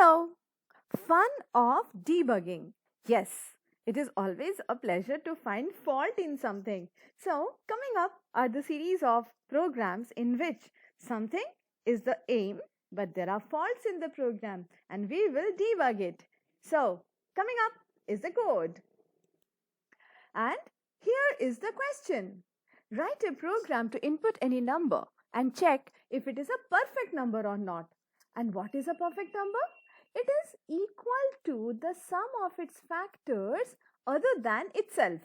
Hello! Fun of debugging. Yes, it is always a pleasure to find fault in something. So, coming up are the series of programs in which something is the aim, but there are faults in the program and we will debug it. So, coming up is the code. And here is the question. Write a program to input any number and check if it is a perfect number or not. And what is a perfect number? It is equal to the sum of its factors other than itself.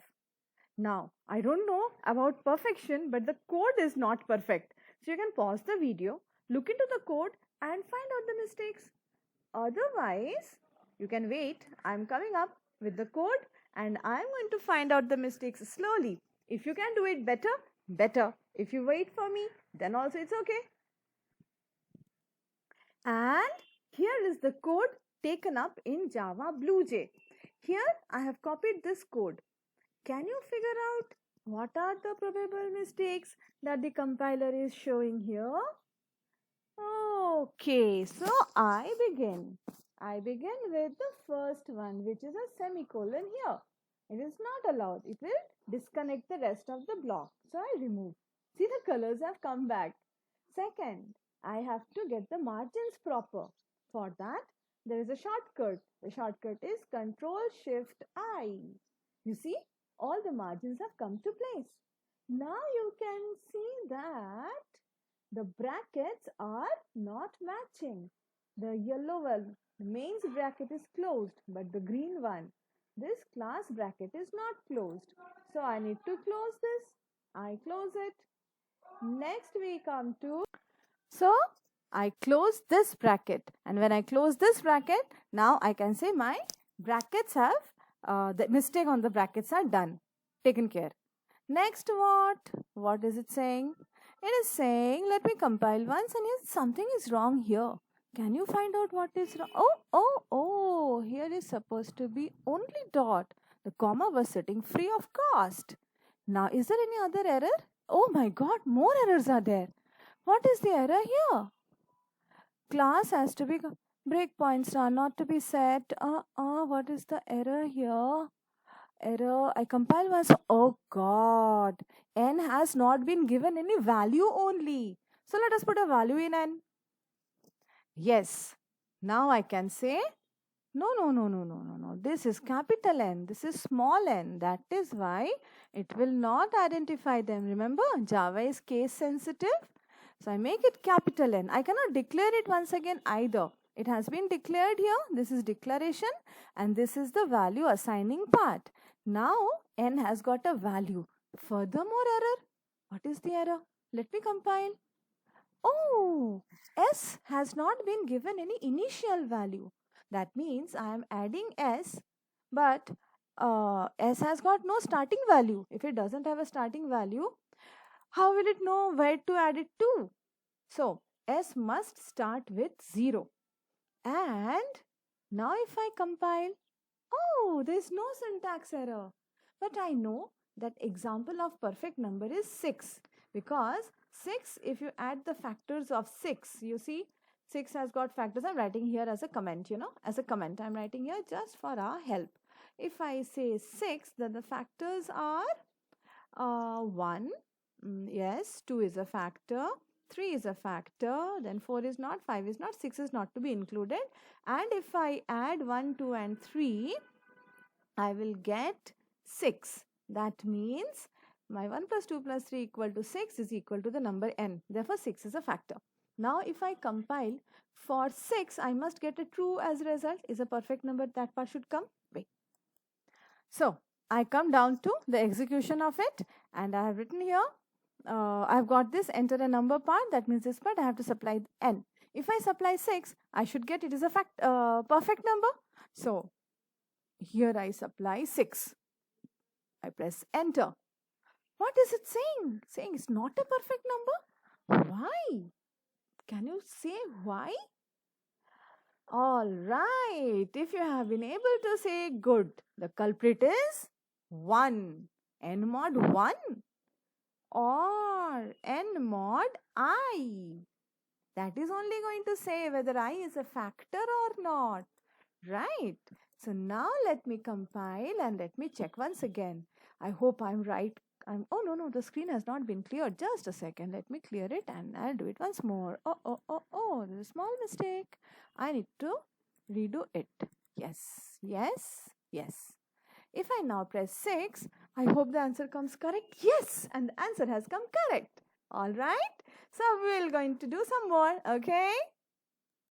Now, I don't know about perfection, but the code is not perfect. So you can pause the video, look into the code and find out the mistakes. Otherwise, you can wait. I'm coming up with the code and I'm going to find out the mistakes slowly. If you can do it better, better. If you wait for me, then also it's okay. And here is the code taken up in Java BlueJ. Here I have copied this code. Can you figure out what are the probable mistakes that the compiler is showing here? Okay, so I begin with the first one, which is a semicolon here. It is not allowed. It will disconnect the rest of the block. So I remove. See, the colors have come back. Second, I have to get the margins proper. For that, there is a shortcut. The shortcut is Ctrl-Shift-I. You see, all the margins have come to place. Now you can see that the brackets are not matching. The yellow one, the mains bracket is closed, but the green one, this class bracket is not closed. So I need to close this. I close it. Next we come to, so I close this bracket, and when I close this bracket, now I can say my brackets have, the mistake on the brackets are done, taken care. Next what is it saying? It is saying, let me compile once, and yes, something is wrong here. Can you find out what is wrong? Oh, here is supposed to be only dot. The comma was sitting free of cost. Now, is there any other error? Oh my God, more errors are there. What is the error here? Class has to be, breakpoints are not to be set. What is the error here? Error, I compile once. Oh God, n has not been given any value only. So let us put a value in n. Yes, now I can say, no. This is capital N, this is small n. That is why it will not identify them. Remember, Java is case sensitive. So I make it capital N. I cannot declare it once again either. It has been declared here. This is declaration and this is the value assigning part. Now n has got a value. Furthermore error. What is the error? Let me compile. Oh, s has not been given any initial value. That means I am adding s, but s has got no starting value. If it doesn't have a starting value, how will it know where to add it to? So, s must start with 0. And now if I compile, oh, there is no syntax error. But I know that example of perfect number is 6. Because 6, if you add the factors of 6, you see 6 has got factors. I'm writing here as a comment, as a comment. I'm writing here just for our help. If I say 6, then the factors are 1. Yes, 2 is a factor. 3 is a factor, then 4 is not, 5 is not, 6 is not to be included. And if I add 1, 2 and 3, I will get 6. That means my 1 plus 2 plus 3 equal to 6 is equal to the number n. Therefore, 6 is a factor. Now, if I compile for 6, I must get a true as a result. Is a perfect number, that part should come. Wait. So, I come down to the execution of it and I have written here, I've got this enter a number part. That means this part I have to supply n. If I supply 6, I should get it is a perfect number. So, here I supply 6. I press enter. What is it saying? Saying it's not a perfect number? Why? Can you say why? All right. If you have been able to say good, the culprit is 1. N mod 1 or n mod I. That is only going to say whether I is a factor or not. Right. So now let me compile and let me check once again. I hope I'm right. Oh, no, the screen has not been cleared. Just a second. Let me clear it and I'll do it once more. Oh, there's a small mistake. I need to redo it. Yes. If I now press 6, I hope the answer comes correct. Yes, and the answer has come correct. All right. So we're going to do some more. Okay.